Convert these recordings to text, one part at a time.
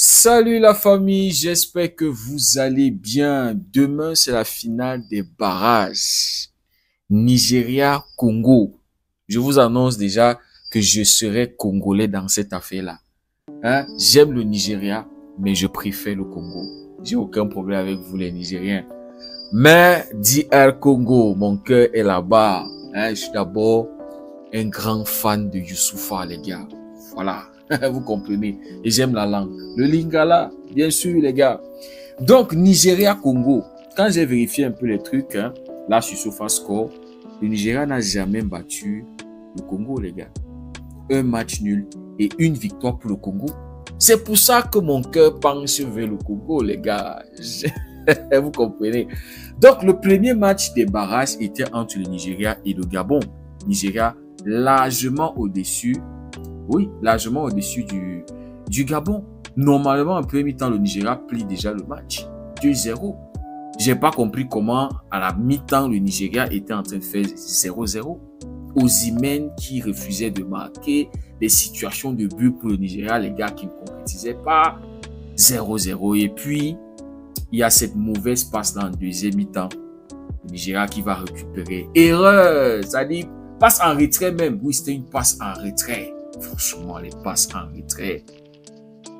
Salut la famille, j'espère que vous allez bien. Demain, c'est la finale des barrages. Nigeria-Congo. Je vous annonce déjà que je serai congolais dans cette affaire-là. J'aime le Nigeria, mais je préfère le Congo. J'ai aucun problème avec vous les Nigériens. Mais DR Congo, mon cœur est là-bas. Je suis d'abord un grand fan de Youssoufa, les gars. Voilà. Vous comprenez. Et j'aime la langue. Le lingala, bien sûr, les gars. Donc, Nigeria-Congo. Quand j'ai vérifié un peu les trucs, là, sur SofaScore, le Nigeria n'a jamais battu le Congo, les gars. Un match nul et une victoire pour le Congo. C'est pour ça que mon cœur penche vers le Congo, les gars. Vous comprenez. Donc, le premier match des barrages était entre le Nigeria et le Gabon. Nigeria largement au-dessus. Oui, largement au-dessus du Gabon. Normalement, en premier mi-temps, le Nigeria plie déjà le match. 2-0. J'ai pas compris comment, à la mi-temps, le Nigeria était en train de faire 0-0. Osimhen qui refusait de marquer, des situations de but pour le Nigeria, les gars qui ne concrétisaient pas. 0-0. Et puis, il y a cette mauvaise passe dans le deuxième mi-temps. Le Nigeria qui va récupérer. Erreur! C'est-à-dire, passe en retrait même. Oui, c'était une passe en retrait. Franchement, les passes en retrait.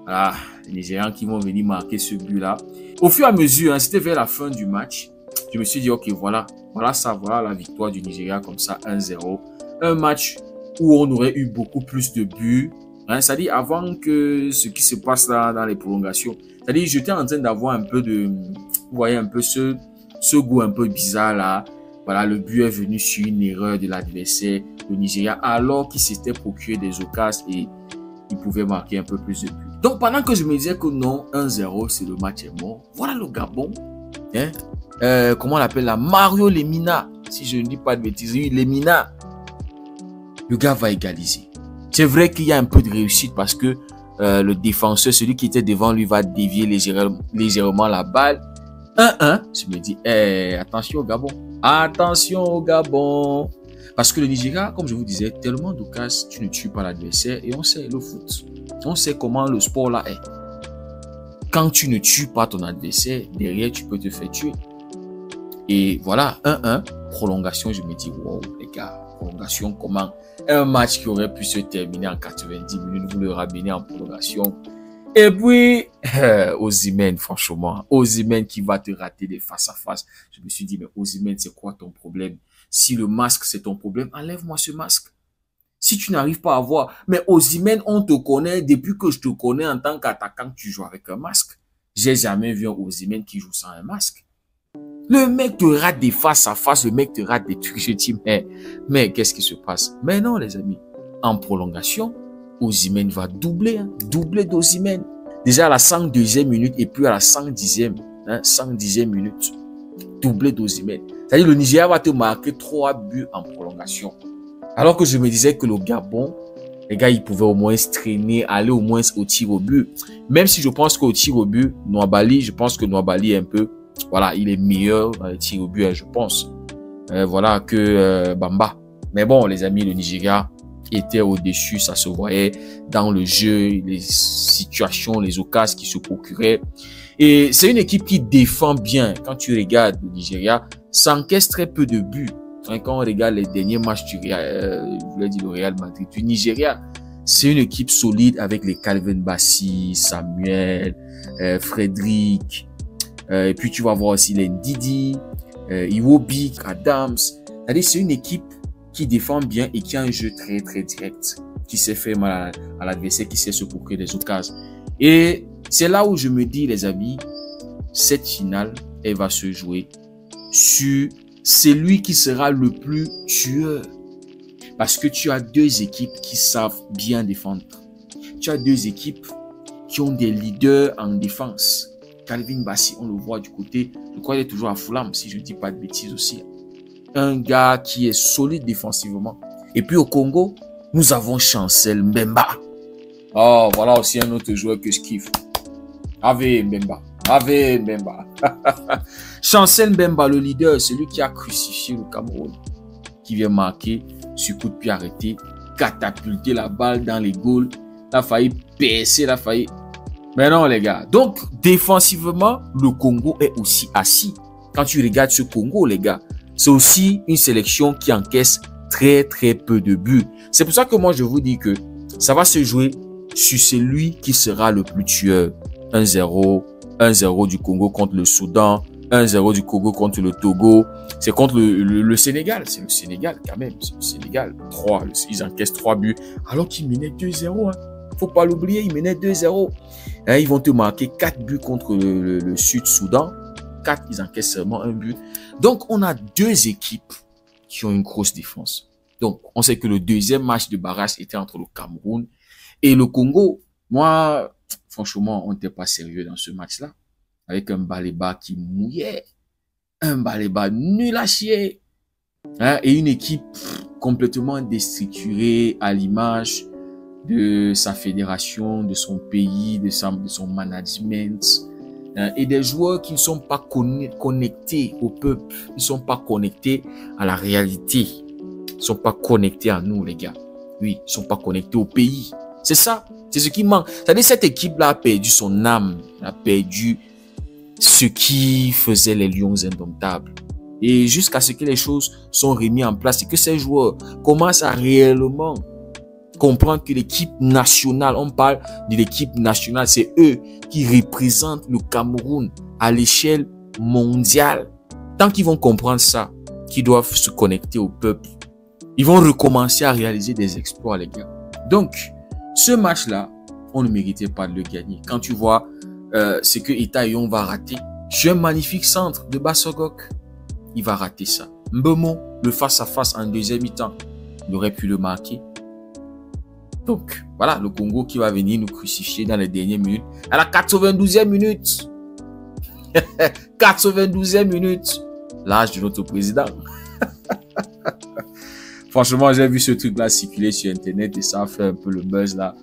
Voilà, les Nigérians qui vont venir marquer ce but-là. Au fur et à mesure, c'était vers la fin du match, je me suis dit, ok, voilà la victoire du Nigeria comme ça, 1-0. Un match où on aurait eu beaucoup plus de buts. C'est-à-dire, avant que ce qui se passe là dans les prolongations, c'est-à-dire, j'étais en train d'avoir un peu de, vous voyez, un peu ce goût un peu bizarre là. Voilà, le but est venu sur une erreur de l'adversaire, le Nigeria, alors qu'il s'était procuré des occasions et il pouvait marquer un peu plus de buts. Donc, pendant que je me disais que non, 1-0, c'est le match est mort. Voilà le Gabon. Comment on l'appelle là? Mario Lemina. Si je ne dis pas de bêtises, oui, Lemina. Le gars va égaliser. C'est vrai qu'il y a un peu de réussite parce que le défenseur, celui qui était devant lui, va dévier légèrement la balle. 1-1. Je me dis, attention au Gabon. Attention au Gabon. Parce que le Nigeria, comme je vous disais, tellement d'occasions, tu ne tues pas l'adversaire. Et on sait le foot. On sait comment le sport là est. Quand tu ne tues pas ton adversaire, derrière, tu peux te faire tuer. Et voilà, 1-1. Prolongation, je me dis, wow, les gars, prolongation, comment? Un match qui aurait pu se terminer en 90 minutes, vous le ramenez en prolongation. Et puis, Osimhen, franchement, Osimhen qui va te rater des face à face. Je me suis dit, mais Osimhen, c'est quoi ton problème? Si le masque, c'est ton problème, enlève-moi ce masque. Si tu n'arrives pas à voir, mais Osimhen, on te connaît, depuis que je te connais en tant qu'attaquant, tu joues avec un masque. J'ai jamais vu un Osimhen qui joue sans un masque. Le mec te rate des face à face, le mec te rate des trucs. Je dis, mais qu'est-ce qui se passe? Mais non, les amis, en prolongation, Osimhen va doubler, doubler d'Osimhen. Déjà à la 102e minute et puis à la 110e minute, doubler d'Osimhen. C'est-à-dire le Nigeria va te marquer 3 buts en prolongation. Alors que je me disais que le Gabon, les gars, ils pouvaient au moins se traîner, aller au moins au tir au but. Même si je pense qu'au tir au but, Nouabali, je pense que Nouabali est un peu, voilà, il est meilleur dans les tirs au but, je pense. Voilà, que Bamba. Mais bon, les amis, le Nigeria était au-dessus, ça se voyait dans le jeu, les situations, les occasions qui se procuraient. Et c'est une équipe qui défend bien. Quand tu regardes le Nigeria, ça encaisse très peu de buts. Quand on regarde les derniers matchs du Real Madrid, du Nigeria, c'est une équipe solide avec les Calvin Bassey, Samuel, Frédéric, et puis tu vas voir aussi les Ndidi, Iwobi, Adams. C'est-à-dire, c'est une équipe qui défend bien et qui a un jeu très très direct, qui sait faire mal à l'adversaire, qui sait se procurer des occasions. Et c'est là où je me dis, les amis, cette finale, elle va se jouer sur celui qui sera le plus tueur. Parce que tu as deux équipes qui savent bien défendre. Tu as deux équipes qui ont des leaders en défense. Calvin Bassey, on le voit du côté, je crois qu'il est toujours à Fulham, si je ne dis pas de bêtises aussi. Un gars qui est solide défensivement. Et puis au Congo, nous avons Chancel Mbemba. Oh, voilà aussi un autre joueur que je kiffe. Ave Mbemba. Ave Mbemba. Chancel Mbemba, le leader, celui qui a crucifié le Cameroun, qui vient marquer sur coup de pied arrêté, catapulter la balle dans les goals. Il a failli percer, il a failli. Mais non, les gars. Donc, défensivement, le Congo est aussi assis. Quand tu regardes ce Congo, les gars, c'est aussi une sélection qui encaisse très, très peu de buts. C'est pour ça que moi, je vous dis que ça va se jouer sur celui qui sera le plus tueur. 1-0, 1-0 du Congo contre le Soudan, 1-0 du Congo contre le Togo. C'est contre le Sénégal. C'est le Sénégal quand même. C'est le Sénégal. 3. Ils encaissent 3 buts alors qu'ils menaient 2-0. Hein. Faut pas l'oublier, ils menaient 2-0. Hein, ils vont te marquer 4 buts contre le Sud-Soudan. 4, ils encaissent seulement 1 but. Donc, on a 2 équipes qui ont une grosse défense. Donc, on sait que le deuxième match de barrage était entre le Cameroun et le Congo. Moi, franchement, on n'était pas sérieux dans ce match-là. Avec un Baléba qui mouillait. Un Baléba nul à chier. Hein, et une équipe complètement déstructurée à l'image de sa fédération, de son pays, de son management, hein, et des joueurs qui ne sont pas connectés au peuple, ils ne sont pas connectés à la réalité, ils ne sont pas connectés à nous, les gars. Oui, ils ne sont pas connectés au pays. C'est ça, c'est ce qui manque. C'est-à-dire cette équipe-là a perdu son âme, a perdu ce qui faisait les Lions indomptables. Et jusqu'à ce que les choses sont remises en place et que ces joueurs commencent à réellement comprendre que l'équipe nationale, on parle de l'équipe nationale, c'est eux qui représentent le Cameroun à l'échelle mondiale. Tant qu'ils vont comprendre ça, qu'ils doivent se connecter au peuple, ils vont recommencer à réaliser des exploits, les gars. Donc, ce match-là, on ne méritait pas de le gagner. Quand tu vois ce que Etaillon va rater, sur un magnifique centre de Bassogok, il va rater ça. Mbemo, le face-à-face en deuxième mi-temps, il aurait pu le marquer. Donc, voilà, le Congo qui va venir nous crucifier dans les dernières minutes. À la 92e minute. 92e minute. L'âge de notre président. Franchement, j'ai vu ce truc-là circuler sur Internet et ça a fait un peu le buzz là.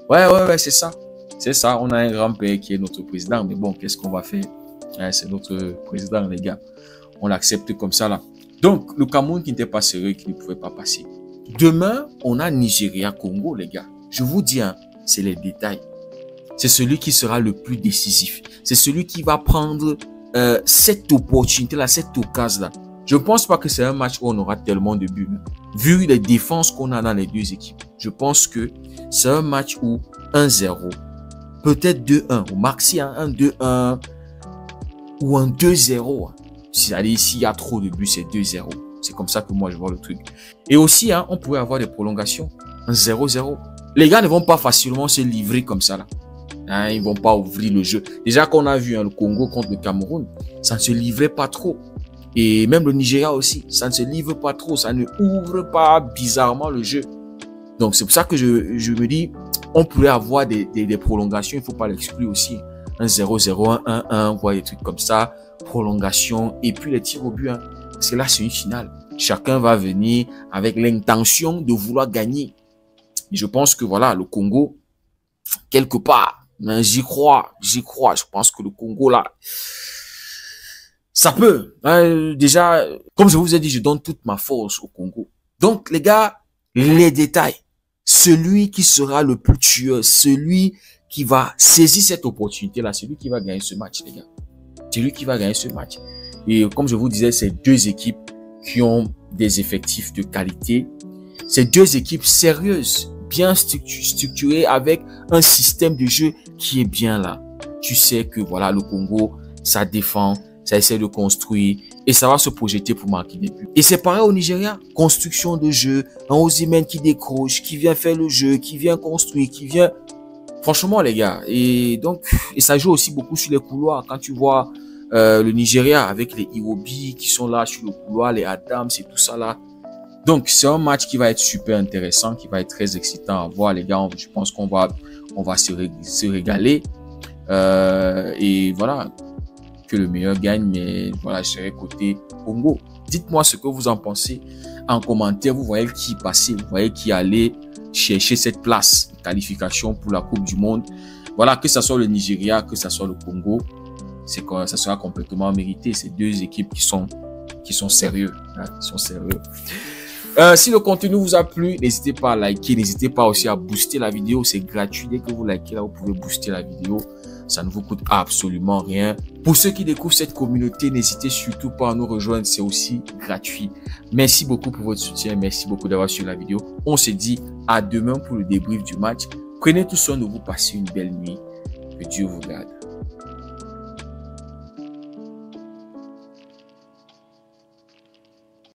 Ouais, c'est ça. C'est ça, on a un grand-père qui est notre président. Mais bon, qu'est-ce qu'on va faire? Ouais, c'est notre président, les gars. On l'accepte comme ça là. Donc, le Cameroun qui n'était pas sérieux, qui ne pouvait pas passer. Demain, on a Nigeria-Congo, les gars. Je vous dis, hein, c'est les détails. C'est celui qui sera le plus décisif. C'est celui qui va prendre cette opportunité-là, cette occasion-là. Je ne pense pas que c'est un match où on aura tellement de buts. Vu les défenses qu'on a dans les deux équipes, je pense que c'est un match où 1-0, peut-être 2-1, ou maxi un 2-1, ou un 2-0. C'est-à-dire, s'il y a trop de buts, c'est 2-0. C'est comme ça que moi, je vois le truc. Et aussi, hein, on pourrait avoir des prolongations. Un 0-0. Les gars ne vont pas facilement se livrer comme ça, là. Hein, ils vont pas ouvrir le jeu. Déjà qu'on a vu hein, le Congo contre le Cameroun, ça ne se livrait pas trop. Et même le Nigeria aussi, ça ne se livre pas trop. Ça ne ouvre pas bizarrement le jeu. Donc, c'est pour ça que je me dis, on pourrait avoir des prolongations. Il ne faut pas l'exclure aussi. Un 0-0, un 1-1, voir des trucs comme ça. Prolongation. Et puis les tirs au but. Hein. Parce que là, c'est une finale. Chacun va venir avec l'intention de vouloir gagner. Et je pense que voilà, le Congo, quelque part, j'y crois. Je pense que le Congo, là, ça peut. Déjà, comme je vous ai dit, je donne toute ma force au Congo. Donc, les gars, les détails. Celui qui sera le plus tueur, celui qui va saisir cette opportunité-là, celui qui va gagner ce match, les gars. Celui qui va gagner ce match. Et comme je vous disais, c'est deux équipes qui ont des effectifs de qualité. C'est deux équipes sérieuses, bien structurées, avec un système de jeu qui est bien là. Tu sais que voilà, le Congo, ça défend, ça essaie de construire et ça va se projeter pour marquer des buts. Et c'est pareil au Nigeria. Construction de jeu, un Osimhen qui décroche, qui vient faire le jeu, qui vient construire, qui vient... Franchement, les gars. Et donc, et ça joue aussi beaucoup sur les couloirs. Quand tu vois le Nigeria avec les Iwobi qui sont là sur le couloir, les Adams et tout ça là. Donc, c'est un match qui va être super intéressant, qui va être très excitant à voir, les gars. Je pense qu'on va se régaler. Et voilà, que le meilleur gagne. Mais voilà, je serai côté Congo. Dites-moi ce que vous en pensez en commentaire. Vous voyez qui passait, vous voyez qui allait chercher cette place de qualification pour la Coupe du Monde. Voilà, que ce soit le Nigeria, que ce soit le Congo, ça sera complètement mérité. Ces deux équipes qui sont sérieux, hein, qui sont sérieux. Si le contenu vous a plu, n'hésitez pas à liker, n'hésitez pas aussi à booster la vidéo, c'est gratuit. Dès que vous likez là, vous pouvez booster la vidéo. Ça ne vous coûte absolument rien. Pour ceux qui découvrent cette communauté, n'hésitez surtout pas à nous rejoindre, c'est aussi gratuit. Merci beaucoup pour votre soutien, merci beaucoup d'avoir suivi la vidéo. On se dit à demain pour le débrief du match. Prenez tout soin de vous, passez une belle nuit. Que Dieu vous garde.